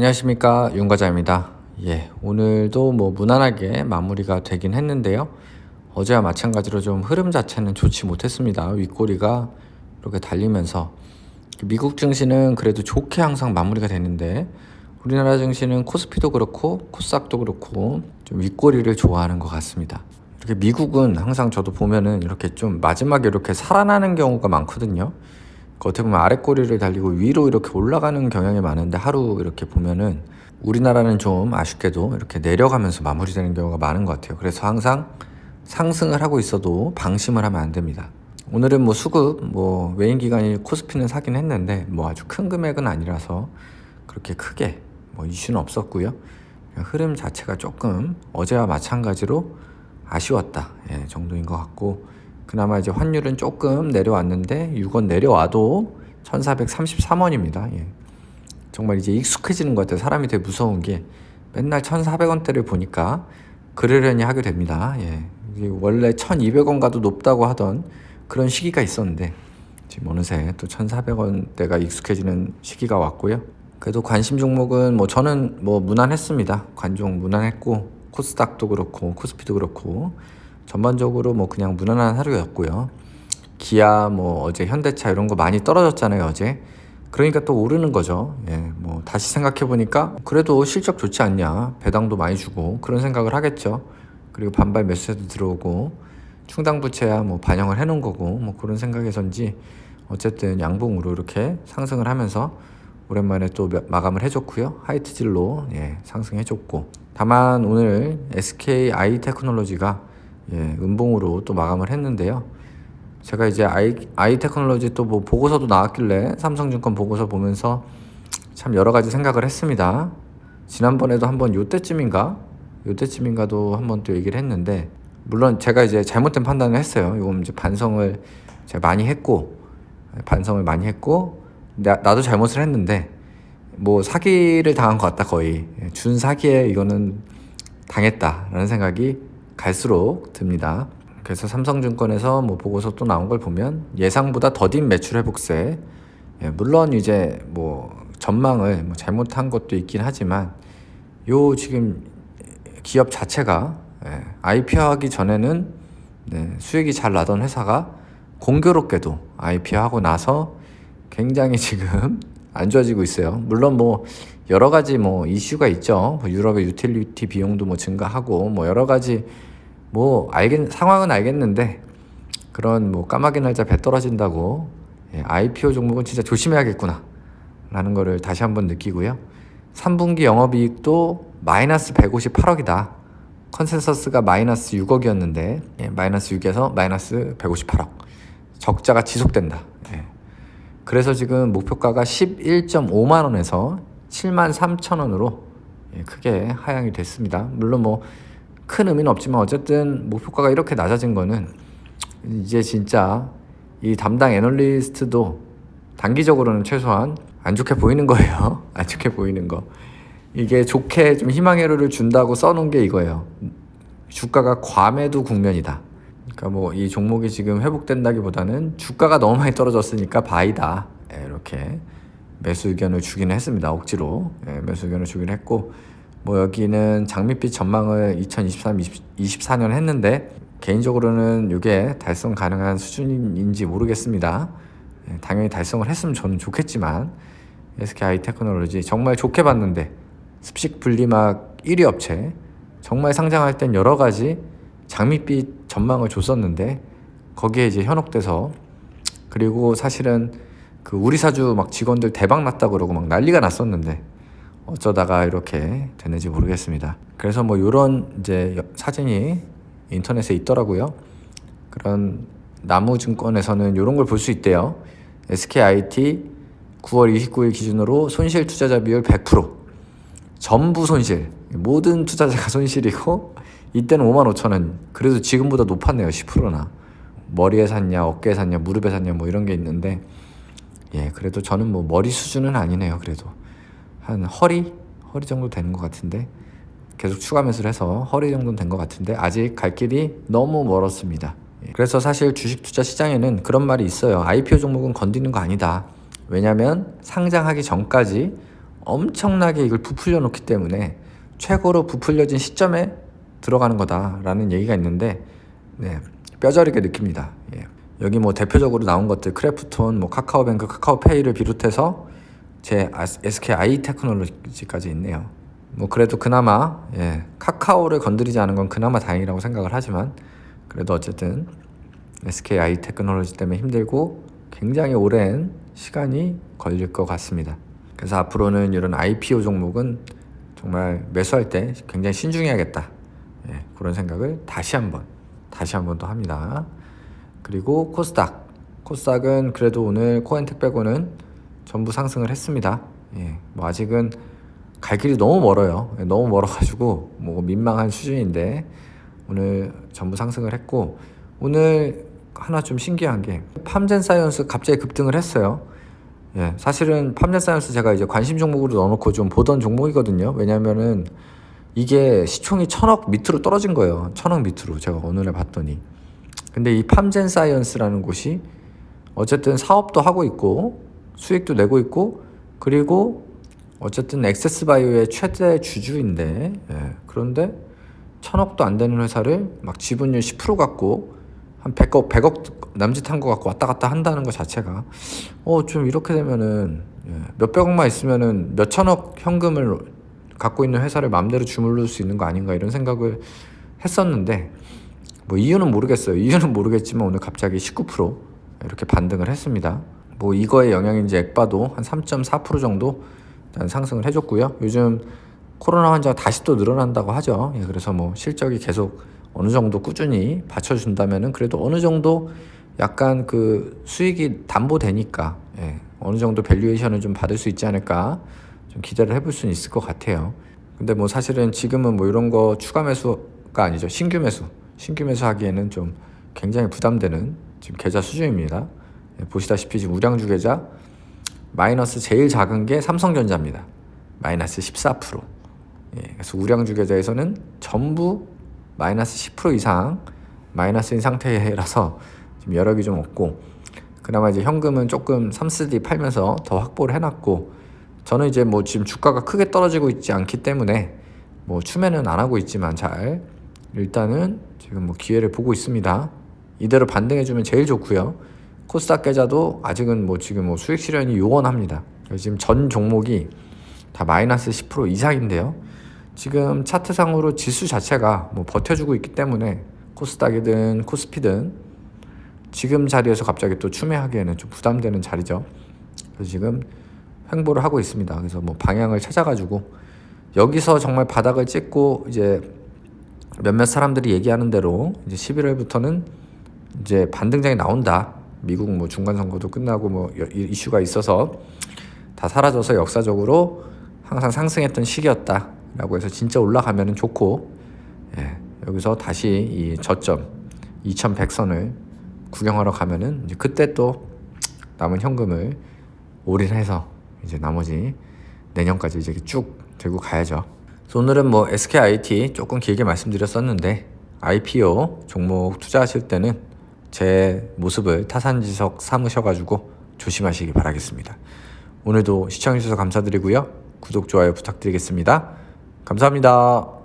안녕하십니까, 윤과자입니다. 오늘도 무난하게 마무리가 되긴 했는데요. 어제와 마찬가지로 좀 흐름 자체는 좋지 못했습니다. 윗꼬리가 이렇게 달리면서 미국 증시는 그래도 좋게 항상 마무리가 되는데 우리나라 증시는 코스피도 그렇고 코스닥도 그렇고 좀 윗꼬리를 좋아하는 것 같습니다. 이렇게 미국은 항상 저도 보면은 이렇게 좀 마지막에 이렇게 살아나는 경우가 많거든요. 어떻게 보면 아랫꼬리를 달리고 위로 이렇게 올라가는 경향이 많은데 하루 이렇게 보면은 우리나라는 좀 아쉽게도 이렇게 내려가면서 마무리되는 경우가 많은 것 같아요. 그래서 항상 상승을 하고 있어도 방심을 하면 안 됩니다. 오늘은 수급 외인 기관이 코스피는 사긴 했는데 아주 큰 금액은 아니라서 그렇게 크게 이슈는 없었고요. 그냥 흐름 자체가 조금 어제와 마찬가지로 아쉬웠다 정도인 것 같고, 그나마 이제 환율은 조금 내려왔는데 6원 내려와도 1433원입니다. 정말 이제 익숙해지는 것 같아요. 사람이 되게 무서운 게 맨날 1400원대를 보니까 그러려니 하게 됩니다. 원래 1200원 가도 높다고 하던 그런 시기가 있었는데 지금 어느새 또 1400원대가 익숙해지는 시기가 왔고요. 그래도 관심 종목은 저는 무난했습니다. 관종 무난했고 코스닥도 그렇고 코스피도 그렇고 전반적으로 그냥 무난한 하루였고요. 기아 어제 현대차 이런 거 많이 떨어졌잖아요, 어제. 그러니까 또 오르는 거죠. 다시 생각해 보니까 그래도 실적 좋지 않냐, 배당도 많이 주고 그런 생각을 하겠죠. 그리고 반발 매수세도 들어오고 충당부채야 반영을 해놓은 거고 그런 생각에선지 어쨌든 양봉으로 이렇게 상승을 하면서 오랜만에 또 마감을 해줬고요. 하이트질로 상승해줬고, 다만 오늘 SK 아이테크놀로지가 음봉으로 또 마감을 했는데요. 제가 이제 아이테크놀로지 또 보고서도 나왔길래 삼성증권 보고서 보면서 참 여러 가지 생각을 했습니다. 지난번에도 한번 요때쯤인가도 한번 또 얘기를 했는데, 물론 제가 이제 잘못된 판단을 했어요. 이건 이제 반성을 제가 많이 했고 나도 잘못을 했는데 사기를 당한 것 같다, 거의 준 사기에 이거는 당했다라는 생각이 갈수록 듭니다. 그래서 삼성증권에서 보고서 또 나온 걸 보면 예상보다 더딘 매출 회복세, 물론 이제 전망을 잘못한 것도 있긴 하지만 지금 기업 자체가 IPO하기 전에는 수익이 잘 나던 회사가 공교롭게도 IPO하고 나서 굉장히 지금 안 좋아지고 있어요. 물론 여러 가지 이슈가 있죠. 유럽의 유틸리티 비용도 증가하고 여러 가지 상황은 알겠는데, 그런 까마귀 날짜 배 떨어진다고 IPO 종목은 진짜 조심해야겠구나 라는 거를 다시 한번 느끼고요. 3분기 영업이익도 마이너스 158억이다. 컨센서스가 마이너스 6억이었는데 마이너스 6에서 마이너스 158억, 적자가 지속된다. 그래서 지금 목표가가 11.5만원에서 73,000원으로 크게 하향이 됐습니다. 물론 큰 의미는 없지만 어쨌든 목표가가 이렇게 낮아진 거는 이제 진짜 이 담당 애널리스트도 단기적으로는 최소한 안 좋게 보이는 거예요. 안 좋게 보이는 거. 이게 좋게 좀 희망회로를 준다고 써놓은 게 이거예요. 주가가 과매도 국면이다. 그러니까 이 종목이 지금 회복된다기보다는 주가가 너무 많이 떨어졌으니까 바이다. 이렇게 매수 의견을 주기는 했습니다. 억지로 매수 의견을 주긴 했고, 여기는 장밋빛 전망을 2023, 24년 했는데 개인적으로는 이게 달성 가능한 수준인지 모르겠습니다. 당연히 달성을 했으면 저는 좋겠지만 SK 아이테크놀로지 정말 좋게 봤는데 습식 분리막 1위 업체, 정말 상장할 땐 여러 가지 장밋빛 전망을 줬었는데 거기에 이제 현혹돼서, 그리고 사실은 우리 사주 직원들 대박 났다 그러고 난리가 났었는데 어쩌다가 이렇게 됐는지 모르겠습니다. 그래서 요런 이제 사진이 인터넷에 있더라고요. 그런 나무증권에서는 이런 걸 볼 수 있대요. SKIT 9월 29일 기준으로 손실 투자자 비율 100%, 전부 손실, 모든 투자자가 손실이고 이때는 55,000원, 그래도 지금보다 높았네요. 10%나. 머리에 샀냐 어깨에 샀냐 무릎에 샀냐 이런 게 있는데, 그래도 저는 머리 수준은 아니네요. 그래도 한 허리 정도 되는 것 같은데, 계속 추가 매수를 해서 허리 정도는 된 것 같은데 아직 갈 길이 너무 멀었습니다. 그래서 사실 주식 투자 시장에는 그런 말이 있어요. IPO 종목은 건드리는 거 아니다. 왜냐면 상장하기 전까지 엄청나게 이걸 부풀려 놓기 때문에 최고로 부풀려진 시점에 들어가는 거다라는 얘기가 있는데, 네, 뼈저리게 느낍니다. 예. 여기 뭐 대표적으로 나온 것들 크래프톤, 뭐 카카오뱅크, 카카오페이를 비롯해서 제 SKI 테크놀로지까지 있네요. 뭐 그래도 그나마 카카오를 건드리지 않은 건 그나마 다행이라고 생각을 하지만, 그래도 어쨌든 SKI 테크놀로지 때문에 힘들고 굉장히 오랜 시간이 걸릴 것 같습니다. 그래서 앞으로는 이런 IPO 종목은 정말 매수할 때 굉장히 신중해야겠다, 그런 생각을 다시 한번 또 합니다. 그리고 코스닥은 그래도 오늘 코엔텍 빼고는 전부 상승을 했습니다. 뭐 아직은 갈 길이 너무 멀어요. 너무 멀어가지고 뭐 민망한 수준인데 오늘 전부 상승을 했고, 오늘 하나 좀 신기한 게 팜젠사이언스 갑자기 급등을 했어요. 사실은 팜젠사이언스 제가 이제 관심 종목으로 넣어놓고 좀 보던 종목이거든요. 왜냐면은 이게 시총이 1000억 밑으로 떨어진 거예요. 1000억 밑으로 제가 어느 날 봤더니. 근데 이 팜젠사이언스라는 곳이 어쨌든 사업도 하고 있고 수익도 내고 있고, 그리고 어쨌든 액세스바이오의 최대 주주인데, 그런데 1000억도 안 되는 회사를 막 지분율 10% 갖고 한 100억 남짓한 거 갖고 왔다 갔다 한다는 것 자체가 좀 이렇게 되면은 몇백억만 있으면은 몇천억 현금을 갖고 있는 회사를 마음대로 주물를 수 있는 거 아닌가, 이런 생각을 했었는데, 뭐 이유는 모르겠어요. 이유는 모르겠지만 오늘 갑자기 19% 이렇게 반등을 했습니다. 뭐 이거의 영향인지 액바도 한 3.4% 정도 상승을 해줬고요. 요즘 코로나 환자가 다시 또 늘어난다고 하죠. 그래서 뭐 실적이 계속 어느 정도 꾸준히 받쳐준다면은 그래도 어느 정도 약간 그 수익이 담보되니까 어느 정도 밸류에이션을 좀 받을 수 있지 않을까, 좀 기대를 해볼 수는 있을 것 같아요. 근데 뭐 사실은 지금은 뭐 이런 거 추가 매수가 아니죠. 신규 매수 하기에는 좀 굉장히 부담되는 지금 계좌 수준입니다. 보시다시피 지금 우량주 계좌 마이너스 제일 작은 게 삼성전자입니다. 마이너스 14%. 그래서 우량주 계좌에서는 전부 마이너스 10% 이상 마이너스인 상태라서 지금 여력이 좀 없고, 그나마 이제 현금은 조금 3CD 팔면서 더 확보를 해놨고, 저는 이제 뭐 지금 주가가 크게 떨어지고 있지 않기 때문에 뭐 추매는 안 하고 있지만 잘 일단은 지금 뭐 기회를 보고 있습니다. 이대로 반등해주면 제일 좋고요. 코스닥 계좌도 아직은 뭐 지금 뭐 수익 실현이 요원합니다. 지금 전 종목이 다 마이너스 10% 이상인데요. 지금 차트상으로 지수 자체가 뭐 버텨주고 있기 때문에 코스닥이든 코스피든 지금 자리에서 갑자기 또 추매하기에는 좀 부담되는 자리죠. 그래서 지금 횡보를 하고 있습니다. 그래서 뭐 방향을 찾아가지고 여기서 정말 바닥을 찍고 이제 몇몇 사람들이 얘기하는 대로 이제 11월부터는 이제 반등장이 나온다. 미국 뭐 중간 선거도 끝나고 뭐 이슈가 있어서 다 사라져서 역사적으로 항상 상승했던 시기였다라고 해서 진짜 올라가면은 좋고, 여기서 다시 이 저점 2100선을 구경하러 가면은 이제 그때 또 남은 현금을 올인해서 이제 나머지 내년까지 이제 쭉 들고 가야죠. 그래서 오늘은 뭐 SKIT 조금 길게 말씀드렸었는데, IPO 종목 투자하실 때는 제 모습을 타산지석 삼으셔가지고 조심하시기 바라겠습니다. 오늘도 시청해주셔서 감사드리고요. 구독, 좋아요 부탁드리겠습니다. 감사합니다.